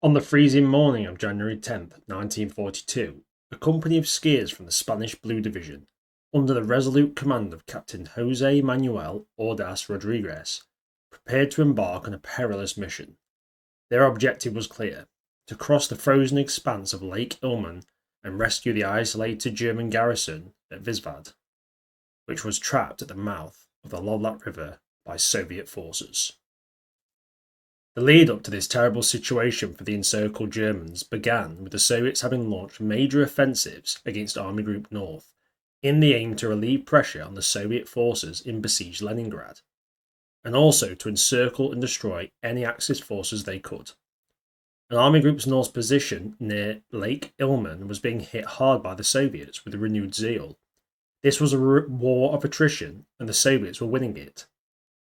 On the freezing morning of January 10th, 1942, a company of skiers from the Spanish Blue Division, under the resolute command of Captain Jose Manuel Ordaz Rodriguez, prepared to embark on a perilous mission. Their objective was clear: to cross the frozen expanse of Lake Ilmen and rescue the isolated German garrison at Visvad, which was trapped at the mouth of the Lovlat River by Soviet forces. The lead up to this terrible situation for the encircled Germans began with the Soviets having launched major offensives against Army Group North in the aim to relieve pressure on the Soviet forces in besieged Leningrad, and also to encircle and destroy any Axis forces they could. And Army Group North's position near Lake Ilmen was being hit hard by the Soviets with renewed zeal. This was a war of attrition, and the Soviets were winning it.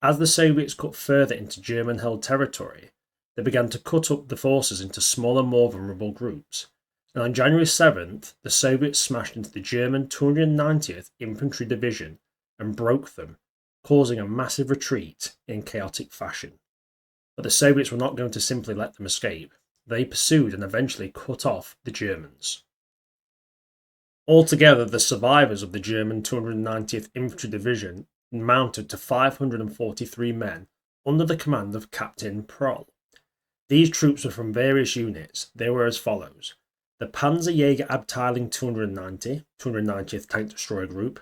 As the Soviets cut further into German-held territory, they began to cut up the forces into smaller, more vulnerable groups, and on January 7th, the Soviets smashed into the German 290th Infantry Division and broke them, causing a massive retreat in chaotic fashion. But the Soviets were not going to simply let them escape. They pursued and eventually cut off the Germans. Altogether, the survivors of the German 290th Infantry Division mounted to 543 men under the command of Captain Proll. These troops were from various units. They were as follows: the Panzerjägerabteilung 290, 290th Tank Destroyer Group,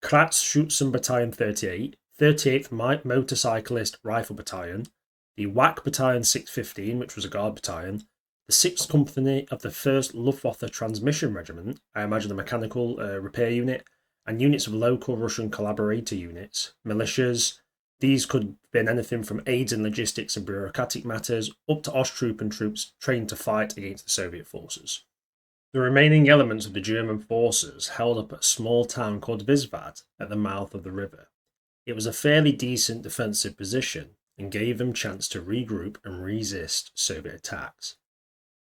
Kratzschützen Battalion 38, 38th Motorcyclist Rifle Battalion, the WAC Battalion 615, which was a guard battalion, the 6th Company of the 1st Luftwaffe Transmission Regiment, I imagine a mechanical repair unit, and units of local Russian collaborator units, militias. These could have been anything from aids in logistics and bureaucratic matters up to Osttroopen troops trained to fight against the Soviet forces. The remaining elements of the German forces held up a small town called Visvad at the mouth of the river. It was a fairly decent defensive position and gave them chance to regroup and resist Soviet attacks.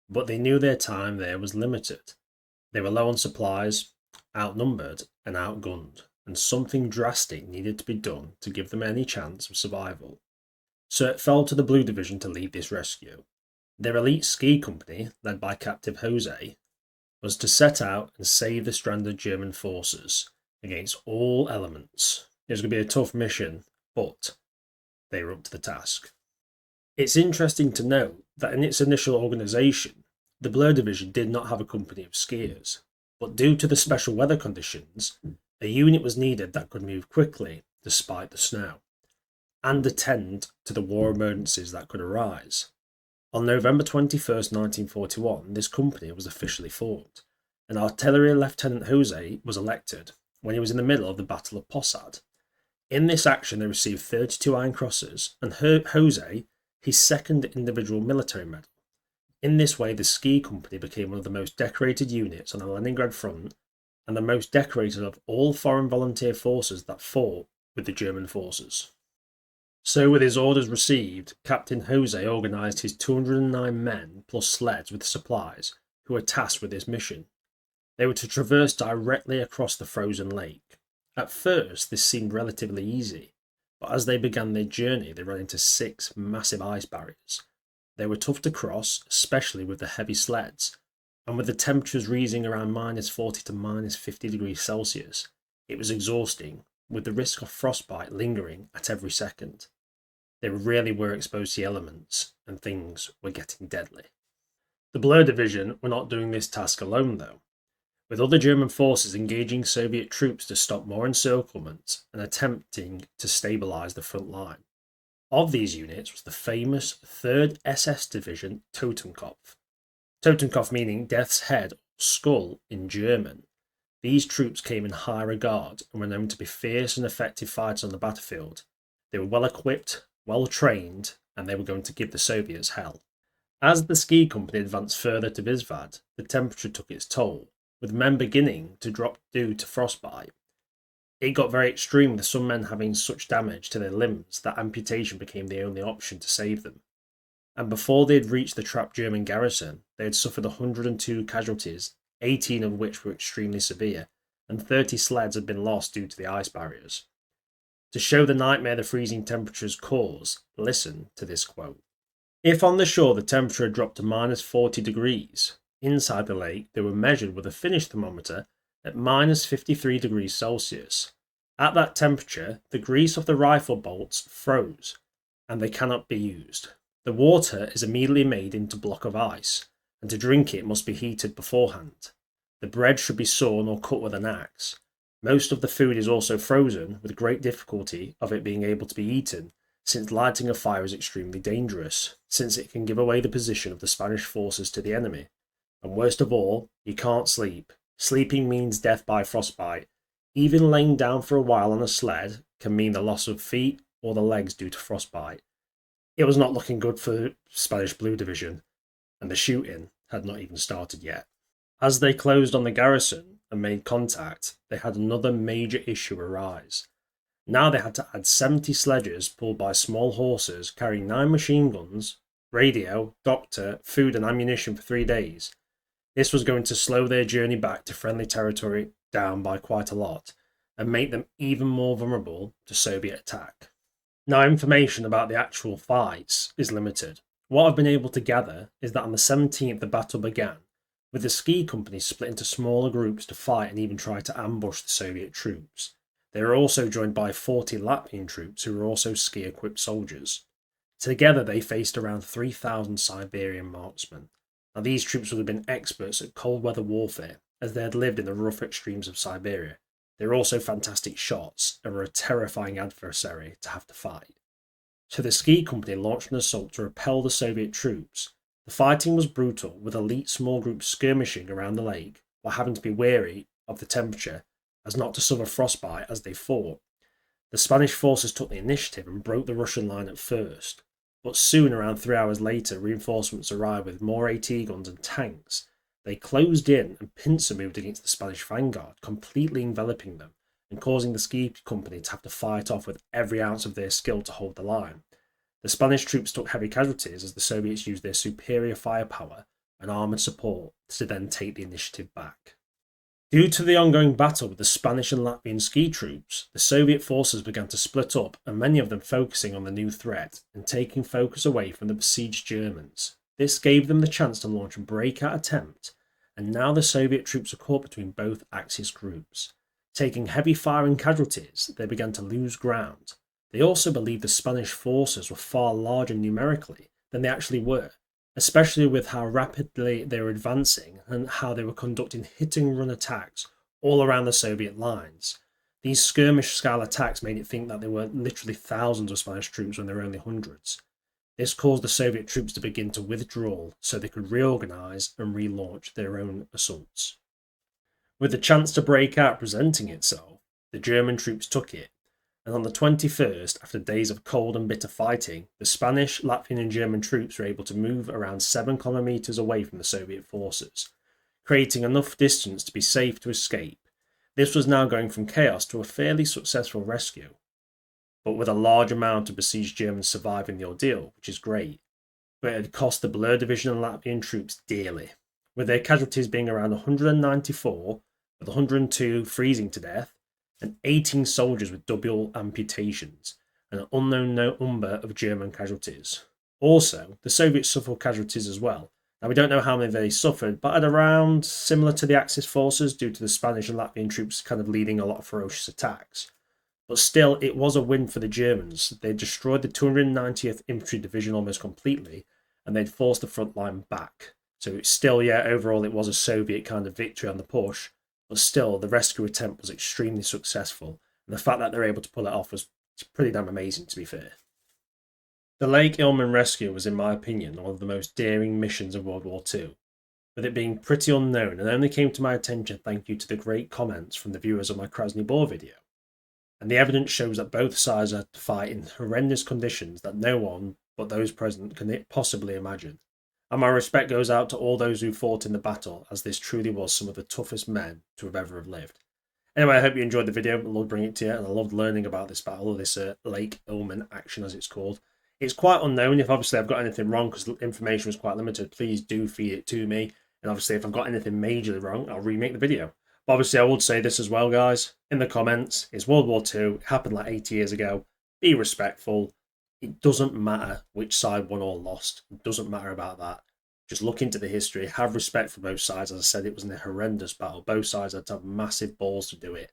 But they knew their time there was limited. They were low on supplies, outnumbered and outgunned, and something drastic needed to be done to give them any chance of survival. So it fell to the Blue Division to lead this rescue. Their elite ski company, led by Captain Jose, was to set out and save the stranded German forces against all elements. It was going to be a tough mission, but they were up to the task. It's interesting to note that in its initial organisation, the Blue Division did not have a company of skiers, but due to the special weather conditions, a unit was needed that could move quickly despite the snow, and attend to the war emergencies that could arise. On November 21st, 1941, this company was officially formed, and Artillery Lieutenant Jose was elected when he was in the middle of the Battle of Possad. In this action, they received 32 Iron Crosses, and Jose his second individual military medal. In this way, the ski company became one of the most decorated units on the Leningrad front and the most decorated of all foreign volunteer forces that fought with the German forces. So with his orders received, Captain Jose organised his 209 men plus sleds with supplies who were tasked with this mission. They were to traverse directly across the frozen lake. At first, this seemed relatively easy, but as they began their journey, they ran into 6 massive ice barriers. They were tough to cross, especially with the heavy sleds, and with the temperatures reaching around -40 to -50 degrees Celsius, it was exhausting, with the risk of frostbite lingering at every second. They really were exposed to the elements, and things were getting deadly. The Blur Division were not doing this task alone, though, with other German forces engaging Soviet troops to stop more encirclements and attempting to stabilise the front line. Of these units was the famous 3rd SS Division Totenkopf. Totenkopf meaning death's head or skull in German. These troops came in high regard and were known to be fierce and effective fighters on the battlefield. They were well equipped, well trained, and they were going to give the Soviets hell. As the ski company advanced further to Visvad, the temperature took its toll, with men beginning to drop due to frostbite. It got very extreme, with some men having such damage to their limbs that amputation became the only option to save them. And before they had reached the trapped German garrison, they had suffered 102 casualties, 18 of which were extremely severe, and 30 sleds had been lost due to the ice barriers. To show the nightmare the freezing temperatures cause, listen to this quote. If on the shore the temperature had dropped to minus 40 degrees, inside the lake they were measured with a Finnish thermometer at minus 53 degrees Celsius. At that temperature, the grease of the rifle bolts froze, and they cannot be used. The water is immediately made into a block of ice, and to drink it must be heated beforehand. The bread should be sawn or cut with an axe. Most of the food is also frozen, with great difficulty of it being able to be eaten, since lighting a fire is extremely dangerous, since it can give away the position of the Spanish forces to the enemy. And worst of all, you can't sleep. Sleeping means death by frostbite. Even laying down for a while on a sled can mean the loss of feet or the legs due to frostbite. It was not looking good for the Spanish Blue Division, and the shooting had not even started yet. As they closed on the garrison and made contact, they had another major issue arise. Now they had to add 70 sledges pulled by small horses carrying 9 machine guns, radio, doctor, food and ammunition for 3 days. This was going to slow their journey back to friendly territory down by quite a lot and make them even more vulnerable to Soviet attack. Now, information about the actual fights is limited. What I've been able to gather is that on the 17th the battle began, with the ski companies split into smaller groups to fight and even try to ambush the Soviet troops. They were also joined by 40 Latvian troops who were also ski-equipped soldiers. Together they faced around 3,000 Siberian marksmen. Now these troops would have been experts at cold weather warfare, as they had lived in the rough extremes of Siberia. They were also fantastic shots and were a terrifying adversary to have to fight. So the ski company launched an assault to repel the Soviet troops. The fighting was brutal, with elite small groups skirmishing around the lake while having to be wary of the temperature as not to suffer frostbite as they fought. The Spanish forces took the initiative and broke the Russian line at first, but soon, around 3 hours later, reinforcements arrived with more AT guns and tanks. They closed in and pincer moved against the Spanish vanguard, completely enveloping them and causing the ski company to have to fight off with every ounce of their skill to hold the line. The Spanish troops took heavy casualties as the Soviets used their superior firepower and armoured support to then take the initiative back. Due to the ongoing battle with the Spanish and Latvian ski troops, the Soviet forces began to split up, and many of them focusing on the new threat and taking focus away from the besieged Germans. This gave them the chance to launch a breakout attempt, and now the Soviet troops were caught between both Axis groups. Taking heavy fire and casualties, they began to lose ground. They also believed the Spanish forces were far larger numerically than they actually were, especially with how rapidly they were advancing and how they were conducting hit-and-run attacks all around the Soviet lines. These skirmish-style attacks made it think that there were literally thousands of Spanish troops when there were only hundreds. This caused the Soviet troops to begin to withdraw so they could reorganise and relaunch their own assaults. With the chance to break out presenting itself, the German troops took it, and on the 21st, after days of cold and bitter fighting, the Spanish, Latvian and German troops were able to move around 7 kilometres away from the Soviet forces, creating enough distance to be safe to escape. This was now going from chaos to a fairly successful rescue, but with a large amount of besieged Germans surviving the ordeal, which is great. But it had cost the Blur Division and Latvian troops dearly, with their casualties being around 194, with 102 freezing to death, and 18 soldiers with double amputations, and an unknown number of German casualties. Also, the Soviets suffered casualties as well. Now, we don't know how many they suffered, but at around similar to the Axis forces due to the Spanish and Latvian troops kind of leading a lot of ferocious attacks. But still, it was a win for the Germans. They destroyed the 290th Infantry Division almost completely, and they'd forced the front line back. So it's still, overall it was a Soviet kind of victory on the push, but still, the rescue attempt was extremely successful, and the fact that they're able to pull it off was pretty damn amazing, to be fair. The Lake Ilmen rescue was, in my opinion, one of the most daring missions of World War II, with it being pretty unknown and only came to my attention thanks to the great comments from the viewers of my Krasny Bor video. And the evidence shows that both sides had to fight in horrendous conditions that no one but those present can possibly imagine. And my respect goes out to all those who fought in the battle, as this truly was some of the toughest men to have ever lived. Anyway, I hope you enjoyed the video. I loved bringing it to you, and I loved learning about this battle, this Lake Ilmen action as it's called. It's quite unknown. If obviously I've got anything wrong, because the information was quite limited, please do feed it to me. And obviously if I've got anything majorly wrong, I'll remake the video. But obviously I would say this as well, guys. In the comments, it's World War II. It happened like 80 years ago. Be respectful. it doesn't matter which side won or lost. It doesn't matter about that. Just look into the history, have respect for both sides. As I said, it was a horrendous battle. Both sides had to have massive balls to do it.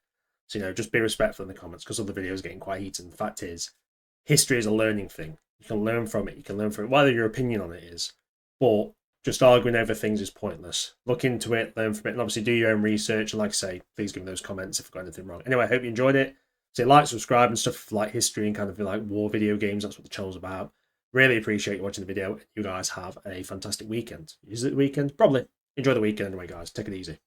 So, just be respectful in the comments because other videos are getting quite heated. And the fact is, history is a learning thing. You can learn from it. You can learn from it, whether your opinion on it is. But just arguing over things is pointless. Look into it, learn from it, and obviously do your own research. And like I say, please give me those comments if I've got anything wrong. Anyway, I hope you enjoyed it. So like, subscribe and stuff like history and kind of like war video games. That's what the channel's about. Really appreciate you watching the video. You guys have a fantastic weekend. Is it the weekend? Probably. Enjoy the weekend anyway, guys. Take it easy.